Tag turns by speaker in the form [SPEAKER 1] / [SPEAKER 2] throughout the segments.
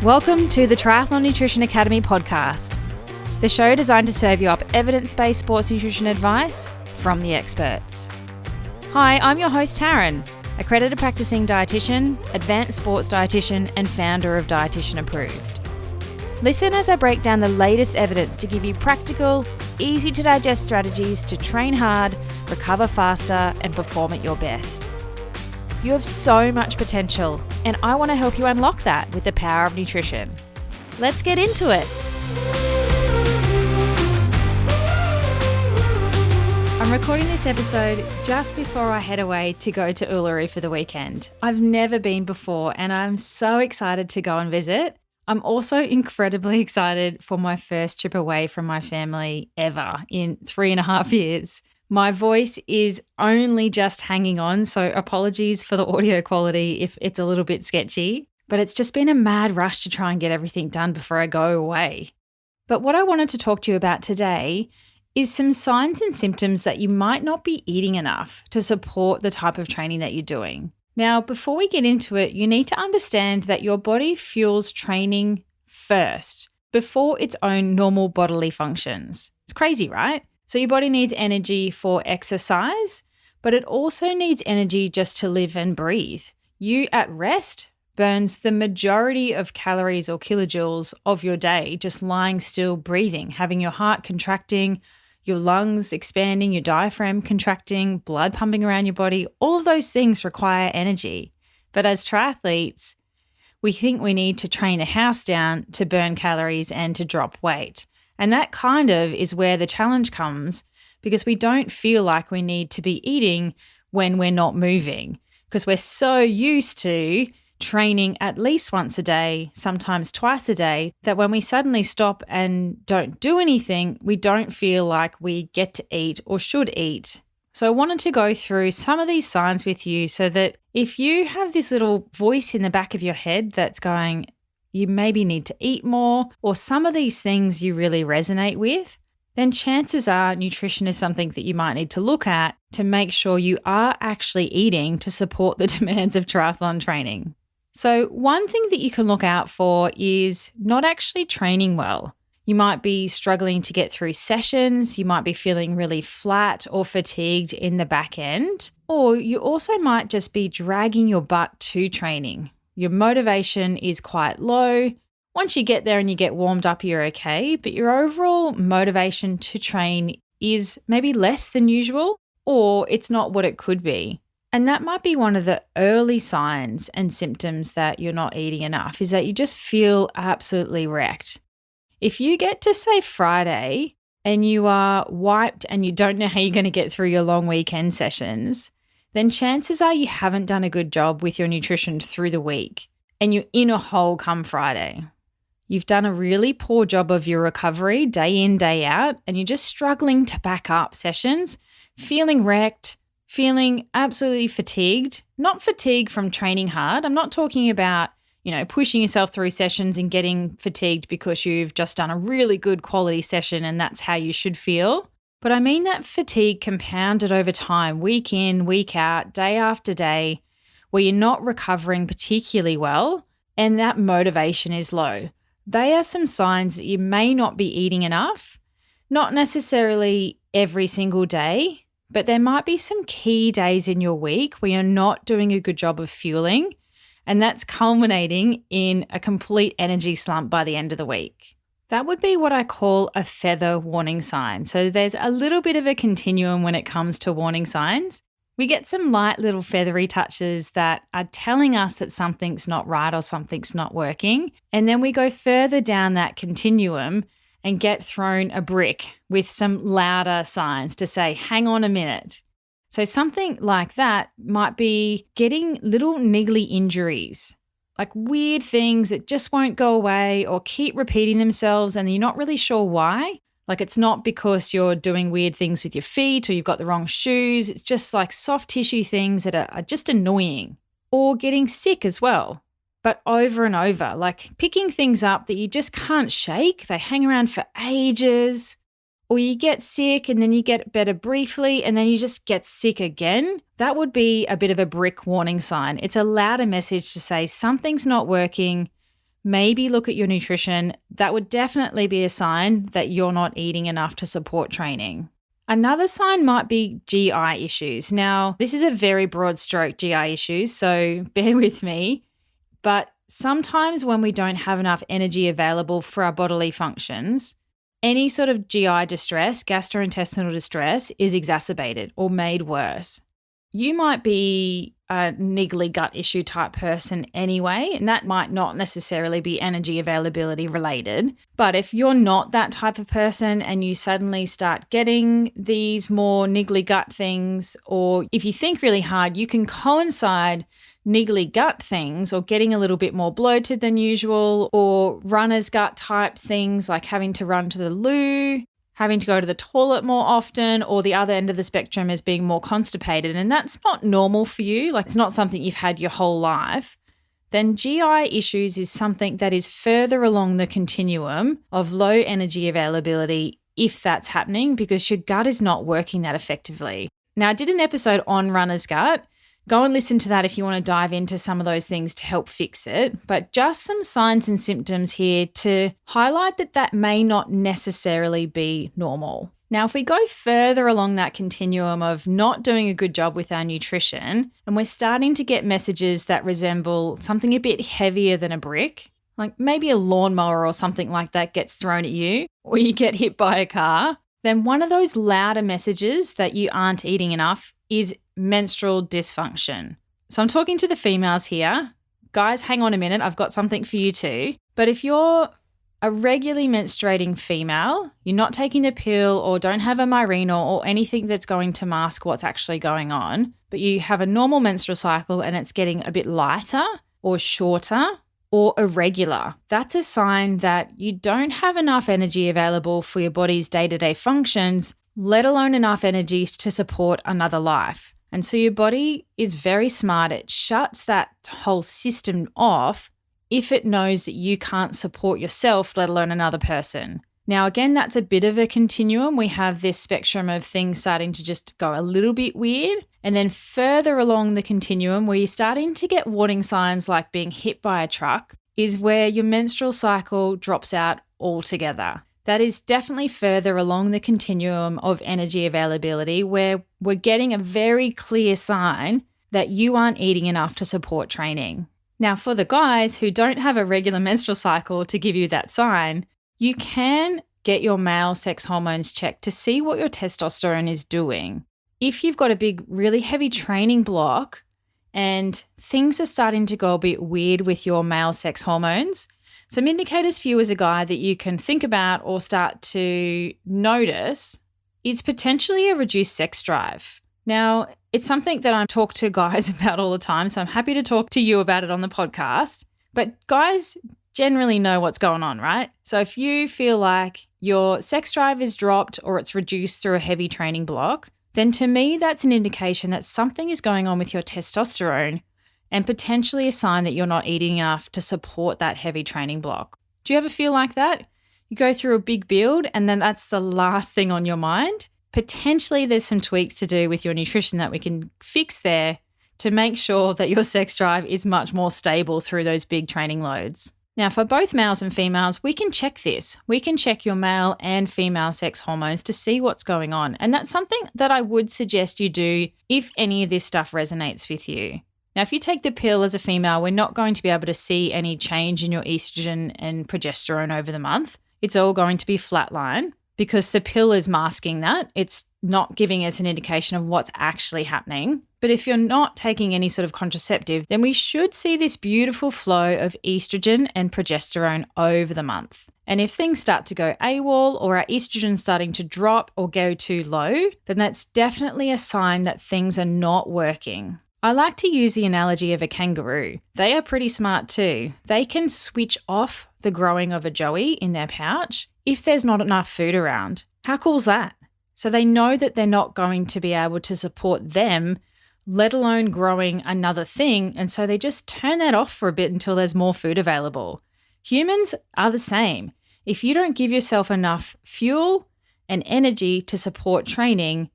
[SPEAKER 1] Welcome to the Triathlon Nutrition Academy podcast, the show designed to serve you up evidence-based sports nutrition advice from the experts. Hi, I'm your host Taryn, accredited practicing dietitian, advanced sports dietitian, and founder of Dietitian Approved. Listen as I break down the latest evidence to give you practical, easy to digest strategies to train hard, recover faster, and perform at your best. You have so much potential, and I want to help you unlock that with the power of nutrition. Let's get into it. I'm recording this episode just before I head away to go to Uluru for the weekend. I've never been before, and I'm so excited to go and visit. I'm also incredibly excited for my first trip away from my family ever in 3.5 years. My voice is only just hanging on, so apologies for the audio quality if it's a little bit sketchy, but it's just been a mad rush to try and get everything done before I go away. But what I wanted to talk to you about today is some signs and symptoms that you might not be eating enough to support the type of training that you're doing. Now, before we get into it, you need to understand that your body fuels training first, before its own normal bodily functions. It's crazy, right? So your body needs energy for exercise, but it also needs energy just to live and breathe. You at rest burns the majority of calories or kilojoules of your day just lying still, breathing, having your heart contracting, your lungs expanding, your diaphragm contracting, blood pumping around your body. All of those things require energy. But as triathletes, we think we need to train a house down to burn calories and to drop weight. And that kind of is where the challenge comes, because we don't feel like we need to be eating when we're not moving, because we're so used to training at least once a day, sometimes twice a day, that when we suddenly stop and don't do anything, we don't feel like we get to eat or should eat. So I wanted to go through some of these signs with you so that if you have this little voice in the back of your head that's going, you maybe need to eat more, or some of these things you really resonate with, then chances are nutrition is something that you might need to look at to make sure you are actually eating to support the demands of triathlon training. So one thing that you can look out for is not actually training well. You might be struggling to get through sessions, you might be feeling really flat or fatigued in the back end, or you also might just be dragging your butt to training. Your motivation is quite low. Once you get there and you get warmed up, you're okay, but your overall motivation to train is maybe less than usual, or it's not what it could be. And that might be one of the early signs and symptoms that you're not eating enough, is that you just feel absolutely wrecked. If you get to, say, Friday and you are wiped and you don't know how you're going to get through your long weekend sessions, then chances are you haven't done a good job with your nutrition through the week and you're in a hole come Friday. You've done a really poor job of your recovery day in, day out, and you're just struggling to back up sessions, feeling wrecked, feeling absolutely fatigued. Not fatigue from training hard. I'm not talking about, pushing yourself through sessions and getting fatigued because you've just done a really good quality session and that's how you should feel. But I mean that fatigue compounded over time, week in, week out, day after day, where you're not recovering particularly well and that motivation is low. They are some signs that you may not be eating enough, not necessarily every single day, but there might be some key days in your week where you're not doing a good job of fueling, and that's culminating in a complete energy slump by the end of the week. That would be what I call a feather warning sign. So there's a little bit of a continuum when it comes to warning signs. We get some light little feathery touches that are telling us that something's not right or something's not working. And then we go further down that continuum and get thrown a brick with some louder signs to say, hang on a minute. So something like that might be getting little niggly injuries, like weird things that just won't go away or keep repeating themselves and you're not really sure why. Like it's not because you're doing weird things with your feet or you've got the wrong shoes. It's just like soft tissue things that are just annoying, or getting sick as well. But over and over, like picking things up that you just can't shake. They hang around for ages. Or you get sick and then you get better briefly and then you just get sick again. That would be a bit of a brick warning sign. It's a louder message to say something's not working. maybe look at your nutrition. That would definitely be a sign that you're not eating enough to support training. Another sign might be GI issues. Now, this is a very broad stroke, GI issues, so bear with me. But sometimes when we don't have enough energy available for our bodily functions, any sort of GI distress, gastrointestinal distress, is exacerbated or made worse. You might be a niggly gut issue type person anyway, and that might not necessarily be energy availability related. But if you're not that type of person and you suddenly start getting these more niggly gut things, or if you think really hard, you can coincide niggly gut things or getting a little bit more bloated than usual, or runner's gut type things like having to run to the loo, having to go to the toilet more often, or the other end of the spectrum is being more constipated, and that's not normal for you, like it's not something you've had your whole life, then GI issues is something that is further along the continuum of low energy availability if that's happening, because your gut is not working that effectively. Now, I did an episode on runner's gut. Go and listen to that if you want to dive into some of those things to help fix it. But just some signs and symptoms here to highlight that may not necessarily be normal. Now, if we go further along that continuum of not doing a good job with our nutrition, and we're starting to get messages that resemble something a bit heavier than a brick, like maybe a lawnmower or something like that gets thrown at you, or you get hit by a car, then one of those louder messages that you aren't eating enough is menstrual dysfunction. So I'm talking to the females here. Guys, hang on a minute. I've got something for you too. But if you're a regularly menstruating female, you're not taking the pill or don't have a Mirena or anything that's going to mask what's actually going on, but you have a normal menstrual cycle and it's getting a bit lighter or shorter or irregular, that's a sign that you don't have enough energy available for your body's day-to-day functions, let alone enough energy to support another life. And so your body is very smart. It shuts that whole system off if it knows that you can't support yourself, let alone another person. Now, again, that's a bit of a continuum. We have this spectrum of things starting to just go a little bit weird. And then further along the continuum, where you're starting to get warning signs like being hit by a truck, is where your menstrual cycle drops out altogether. That is definitely further along the continuum of energy availability, where we're getting a very clear sign that you aren't eating enough to support training. Now, for the guys who don't have a regular menstrual cycle to give you that sign, you can get your male sex hormones checked to see what your testosterone is doing. If you've got a big, really heavy training block and things are starting to go a bit weird with your male sex hormones, some indicators for you as a guy that you can think about or start to notice is potentially a reduced sex drive. Now, it's something that I talk to guys about all the time, so I'm happy to talk to you about it on the podcast. But guys generally know what's going on, right? So if you feel like your sex drive is dropped or it's reduced through a heavy training block, then to me that's an indication that something is going on with your testosterone and potentially a sign that you're not eating enough to support that heavy training block. Do you ever feel like that? You go through a big build and then that's the last thing on your mind? Potentially there's some tweaks to do with your nutrition that we can fix there to make sure that your sex drive is much more stable through those big training loads. Now, for both males and females, we can check this. We can check your male and female sex hormones to see what's going on. And that's something that I would suggest you do if any of this stuff resonates with you. Now, if you take the pill as a female, we're not going to be able to see any change in your estrogen and progesterone over the month. It's all going to be flatline because the pill is masking that. It's not giving us an indication of what's actually happening. But if you're not taking any sort of contraceptive, then we should see this beautiful flow of estrogen and progesterone over the month. And if things start to go AWOL or our estrogen starting to drop or go too low, then that's definitely a sign that things are not working. I like to use the analogy of a kangaroo. They are pretty smart too. They can switch off the growing of a joey in their pouch if there's not enough food around. How cool is that? So they know that they're not going to be able to support them, let alone growing another thing, and so they just turn that off for a bit until there's more food available. Humans are the same. If you don't give yourself enough fuel and energy to support training,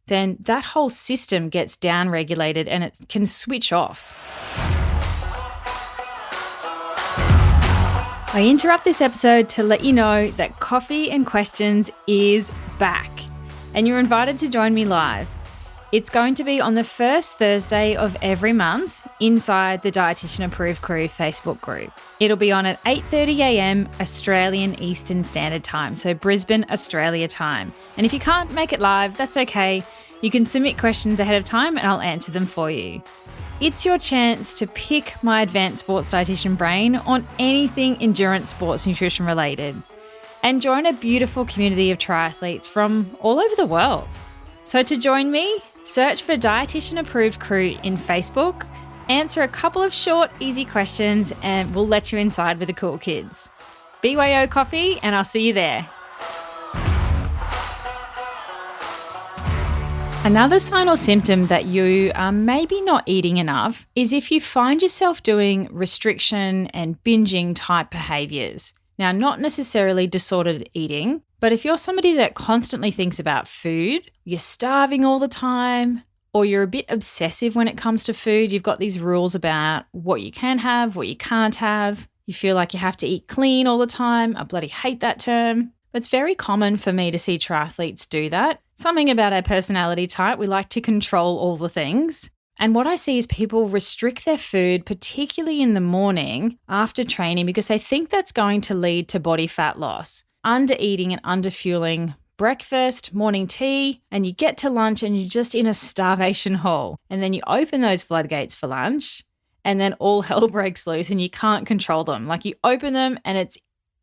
[SPEAKER 1] then that whole system gets down-regulated and it can switch off. I interrupt this episode to let you know that Coffee and Questions is back, and you're invited to join me live. It's going to be on the first Thursday of every month inside the Dietitian Approved Crew Facebook group. It'll be on at 8:30 a.m. Australian Eastern Standard Time, so Brisbane, Australia time. And if you can't make it live, that's okay. You can submit questions ahead of time and I'll answer them for you. It's your chance to pick my advanced sports dietitian brain on anything endurance sports nutrition related and join a beautiful community of triathletes from all over the world. So to join me, search for Dietitian Approved Crew in Facebook, answer a couple of short, easy questions, and we'll let you inside with the cool kids. BYO Coffee, and I'll see you there. Another sign or symptom that you are maybe not eating enough is if you find yourself doing restriction and binging type behaviours. Now, not necessarily disordered eating, but if you're somebody that constantly thinks about food, you're starving all the time, or you're a bit obsessive when it comes to food, you've got these rules about what you can have, what you can't have, you feel like you have to eat clean all the time. I bloody hate that term. It's very common for me to see triathletes do that. Something about our personality type, we like to control all the things. And what I see is people restrict their food, particularly in the morning after training, because they think that's going to lead to body fat loss. Under-eating and under-fueling breakfast, morning tea, and you get to lunch and you're just in a starvation hole. And then you open those floodgates for lunch and then all hell breaks loose and you can't control them. Like you open them and it's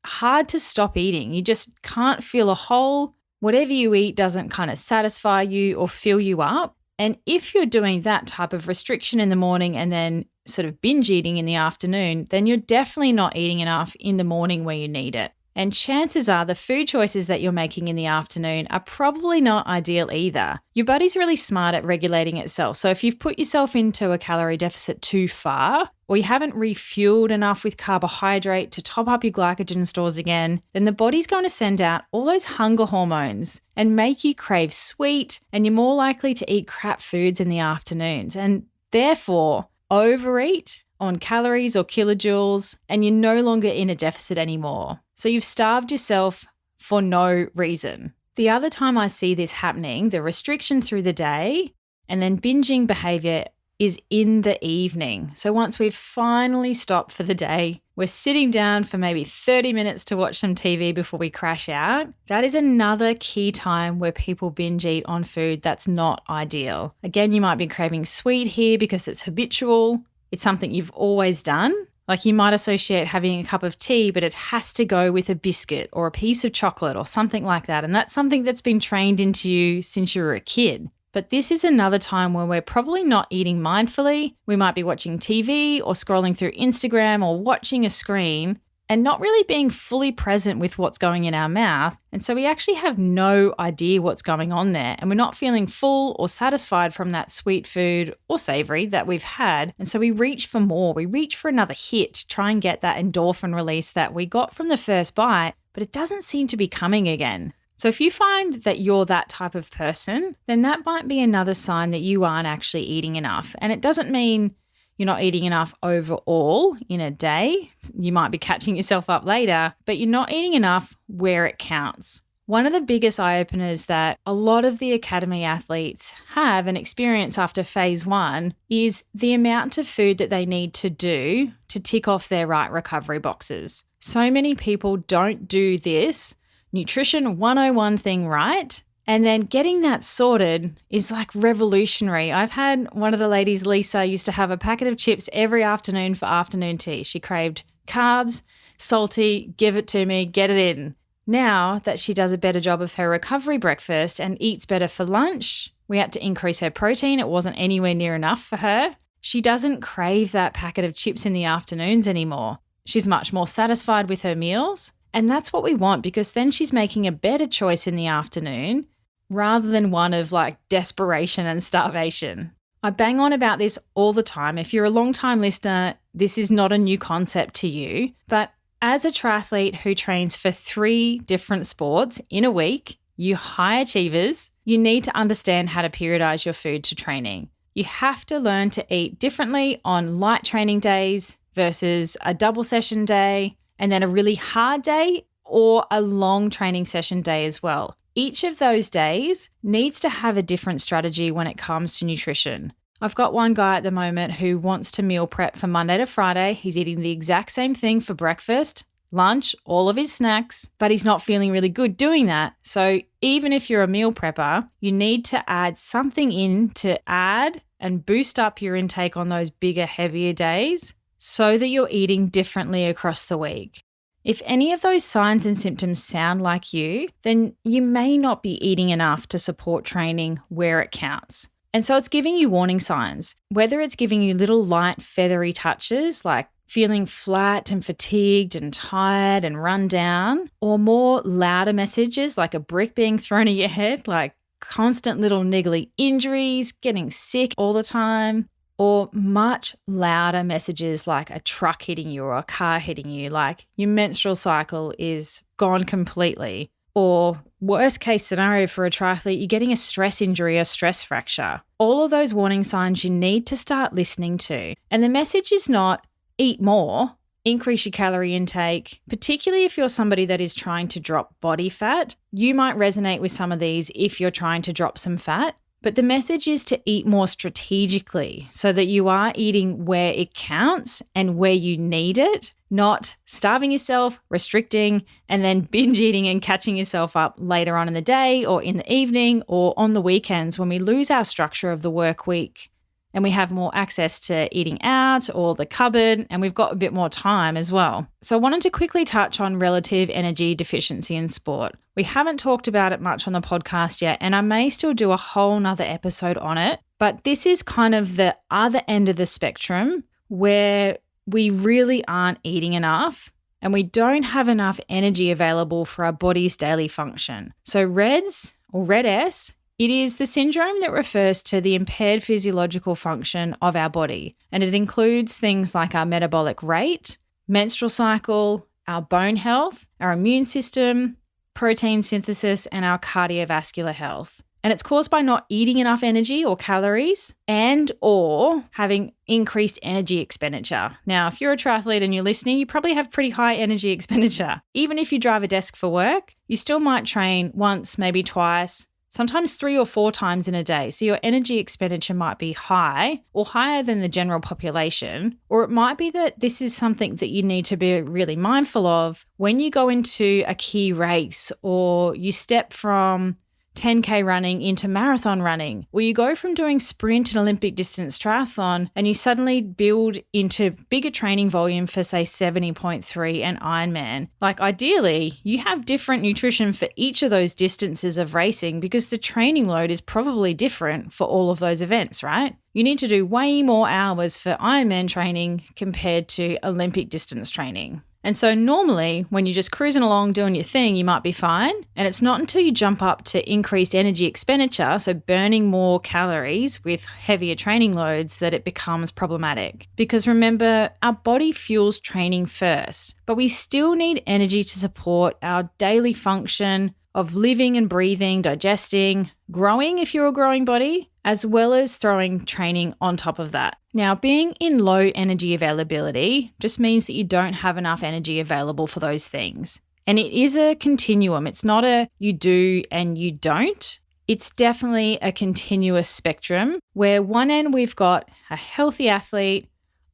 [SPEAKER 1] hard to stop eating. You just can't feel a hole. Whatever you eat doesn't kind of satisfy you or fill you up. And if you're doing that type of restriction in the morning and then sort of binge eating in the afternoon, then you're definitely not eating enough in the morning where you need it. And chances are the food choices that you're making in the afternoon are probably not ideal either. Your body's really smart at regulating itself. So if you've put yourself into a calorie deficit too far, or you haven't refueled enough with carbohydrate to top up your glycogen stores again, then the body's going to send out all those hunger hormones and make you crave sweet, and you're more likely to eat crap foods in the afternoons and therefore overeat on calories or kilojoules, and you're no longer in a deficit anymore. So you've starved yourself for no reason. The other time I see this happening, the restriction through the day and then binging behavior, is in the evening. So once we've finally stopped for the day, we're sitting down for maybe 30 minutes to watch some TV before we crash out. That is another key time where people binge eat on food that's not ideal. Again, you might be craving sweet here because it's habitual. It's something you've always done. Like you might associate having a cup of tea, but it has to go with a biscuit or a piece of chocolate or something like that. And that's something that's been trained into you since you were a kid. But this is another time when we're probably not eating mindfully. We might be watching TV or scrolling through Instagram or watching a screen and not really being fully present with what's going in our mouth. And so we actually have no idea what's going on there. And we're not feeling full or satisfied from that sweet food or savory that we've had. And so we reach for more. We reach for another hit to try and get that endorphin release that we got from the first bite, but it doesn't seem to be coming again. So if you find that you're that type of person, then that might be another sign that you aren't actually eating enough. And it doesn't mean you're not eating enough overall in a day. You might be catching yourself up later, but you're not eating enough where it counts. One of the biggest eye-openers that a lot of the academy athletes have and experience after phase 1 is the amount of food that they need to do to tick off their right recovery boxes. So many people don't do this Nutrition 101 thing right, and then getting that sorted is like revolutionary. I've had one of the ladies, Lisa, used to have a packet of chips every afternoon for afternoon tea. She craved carbs, salty, give it to me, get it in. Now that she does a better job of her recovery breakfast and eats better for lunch, we had to increase her protein. It wasn't anywhere near enough for her. She doesn't crave that packet of chips in the afternoons anymore. She's much more satisfied with her meals. And that's what we want, because then she's making a better choice in the afternoon rather than one of like desperation and starvation. I bang on about this all the time. If you're a long-time listener, this is not a new concept to you. But as a triathlete who trains for 3 different sports in a week, you high achievers, you need to understand how to periodize your food to training. You have to learn to eat differently on light training days versus a double session day, and then a really hard day or a long training session day as well. Each of those days needs to have a different strategy when it comes to nutrition. I've got one guy at the moment who wants to meal prep for Monday to Friday. He's eating the exact same thing for breakfast, lunch, all of his snacks, but he's not feeling really good doing that. So even if you're a meal prepper, you need to add something in to add and boost up your intake on those bigger, heavier days so that you're eating differently across the week. If any of those signs and symptoms sound like you, then you may not be eating enough to support training where it counts. And so it's giving you warning signs, whether it's giving you little light feathery touches like feeling flat and fatigued and tired and run down, or more louder messages like a brick being thrown at your head, like constant little niggly injuries, getting sick all the time, or much louder messages like a truck hitting you or a car hitting you, like your menstrual cycle is gone completely. Or worst case scenario for a triathlete, you're getting a stress injury, a stress fracture. All of those warning signs you need to start listening to. And the message is not eat more, increase your calorie intake, particularly if you're somebody that is trying to drop body fat. You might resonate with some of these if you're trying to drop some fat. But the message is to eat more strategically so that you are eating where it counts and where you need it, not starving yourself, restricting, and then binge eating and catching yourself up later on in the day or in the evening or on the weekends when we lose our structure of the work week and we have more access to eating out or the cupboard, and we've got a bit more time as well. So I wanted to quickly touch on relative energy deficiency in sport. We haven't talked about it much on the podcast yet, and I may still do a whole nother episode on it, but this is kind of the other end of the spectrum where we really aren't eating enough and we don't have enough energy available for our body's daily function. So REDS or RED-S, it is the syndrome that refers to the impaired physiological function of our body, and it includes things like our metabolic rate, menstrual cycle, our bone health, our immune system, protein synthesis, and our cardiovascular health. And it's caused by not eating enough energy or calories and or having increased energy expenditure. Now, if you're a triathlete and you're listening, you probably have pretty high energy expenditure. Even if you drive a desk for work, you still might train once, maybe twice, sometimes 3 or 4 times in a day. So your energy expenditure might be high or higher than the general population, or it might be that this is something that you need to be really mindful of when you go into a key race or you step from 10K running into marathon running, or you go from doing sprint and Olympic distance triathlon and you suddenly build into bigger training volume for say 70.3 and Ironman. Like ideally, you have different nutrition for each of those distances of racing because the training load is probably different for all of those events, right? You need to do way more hours for Ironman training compared to Olympic distance training. And so normally when you're just cruising along doing your thing, you might be fine. And it's not until you jump up to increased energy expenditure, so burning more calories with heavier training loads, that it becomes problematic. Because remember, our body fuels training first, but we still need energy to support our daily function of living and breathing, digesting, growing if you're a growing body, as well as throwing training on top of that. Now, being in low energy availability just means that you don't have enough energy available for those things. And it is a continuum. It's not a you do and you don't. It's definitely a continuous spectrum where one end we've got a healthy athlete,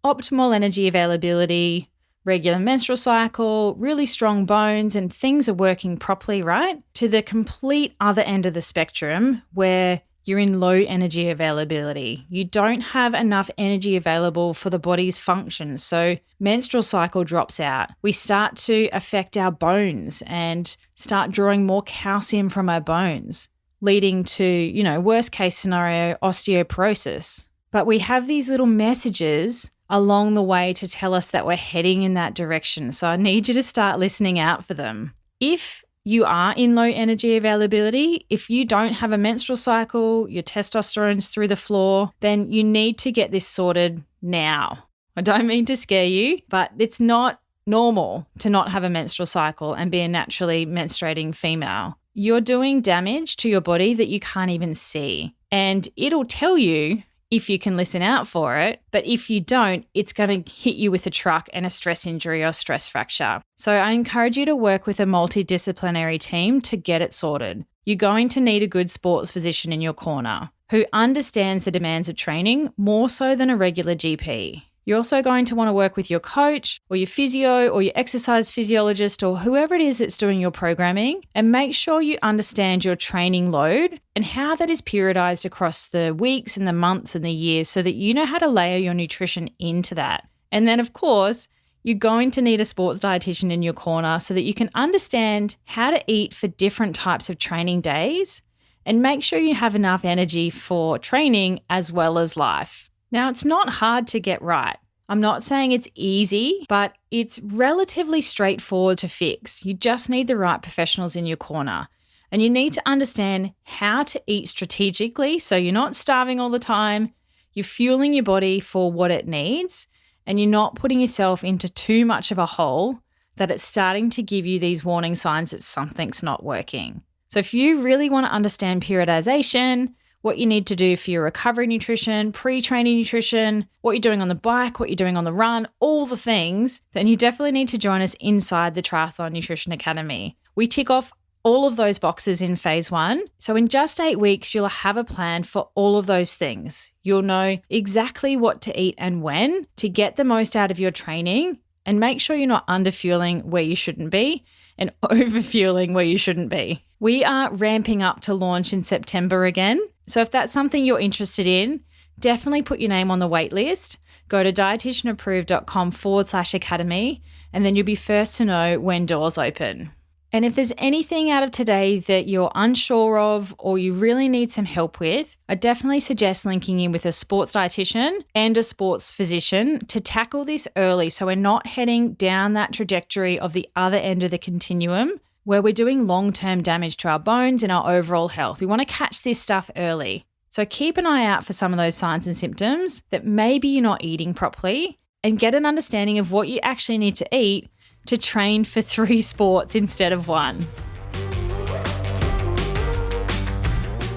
[SPEAKER 1] optimal energy availability, regular menstrual cycle, really strong bones, and things are working properly, right? To the complete other end of the spectrum where you're in low energy availability. You don't have enough energy available for the body's function. So menstrual cycle drops out. We start to affect our bones and start drawing more calcium from our bones, leading to, worst case scenario, osteoporosis. But we have these little messages along the way to tell us that we're heading in that direction. So I need you to start listening out for them. If you are in low energy availability, if you don't have a menstrual cycle, your testosterone's through the floor, then you need to get this sorted now. I don't mean to scare you, but it's not normal to not have a menstrual cycle and be a naturally menstruating female. You're doing damage to your body that you can't even see. And it'll tell you if you can listen out for it. But if you don't, it's going to hit you with a truck and a stress injury or stress fracture. So I encourage you to work with a multidisciplinary team to get it sorted. You're going to need a good sports physician in your corner who understands the demands of training more so than a regular GP. You're also going to want to work with your coach or your physio or your exercise physiologist or whoever it is that's doing your programming, and make sure you understand your training load and how that is periodized across the weeks and the months and the years so that you know how to layer your nutrition into that. And then, of course, you're going to need a sports dietitian in your corner so that you can understand how to eat for different types of training days and make sure you have enough energy for training as well as life. Now, it's not hard to get right. I'm not saying it's easy, but it's relatively straightforward to fix. You just need the right professionals in your corner. And you need to understand how to eat strategically so you're not starving all the time, you're fueling your body for what it needs, and you're not putting yourself into too much of a hole that it's starting to give you these warning signs that something's not working. So if you really want to understand periodization, what you need to do for your recovery nutrition, pre-training nutrition, what you're doing on the bike, what you're doing on the run, all the things, then you definitely need to join us inside the Triathlon Nutrition Academy. We tick off all of those boxes in phase 1. So in just 8 weeks, you'll have a plan for all of those things. You'll know exactly what to eat and when to get the most out of your training and make sure you're not under-fueling where you shouldn't be and over-fueling where you shouldn't be. We are ramping up to launch in September again. So if that's something you're interested in, definitely put your name on the wait list. Go to dietitianapproved.com/academy, and then you'll be first to know when doors open. And if there's anything out of today that you're unsure of or you really need some help with, I definitely suggest linking in with a sports dietitian and a sports physician to tackle this early so we're not heading down that trajectory of the other end of the continuum where we're doing long-term damage to our bones and our overall health. We want to catch this stuff early. So keep an eye out for some of those signs and symptoms that maybe you're not eating properly and get an understanding of what you actually need to eat to train for 3 sports instead of 1.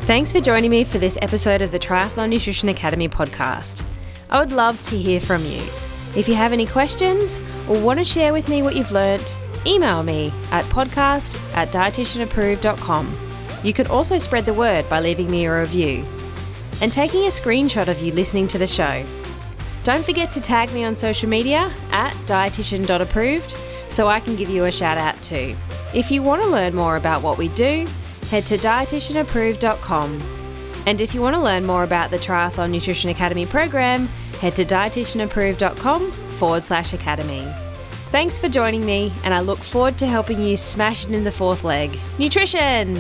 [SPEAKER 1] Thanks for joining me for this episode of the Triathlon Nutrition Academy podcast. I would love to hear from you. If you have any questions or want to share with me what you've learnt, email me at podcast@dietitianapproved.com. You could also spread the word by leaving me a review and taking a screenshot of you listening to the show. Don't forget to tag me on social media at dietitian.approved so I can give you a shout out too. If you want to learn more about what we do, head to dietitianapproved.com. And if you want to learn more about the Triathlon Nutrition Academy program, head to dietitianapproved.com/academy. Thanks for joining me, and I look forward to helping you smash it in the 4th leg. Nutrition!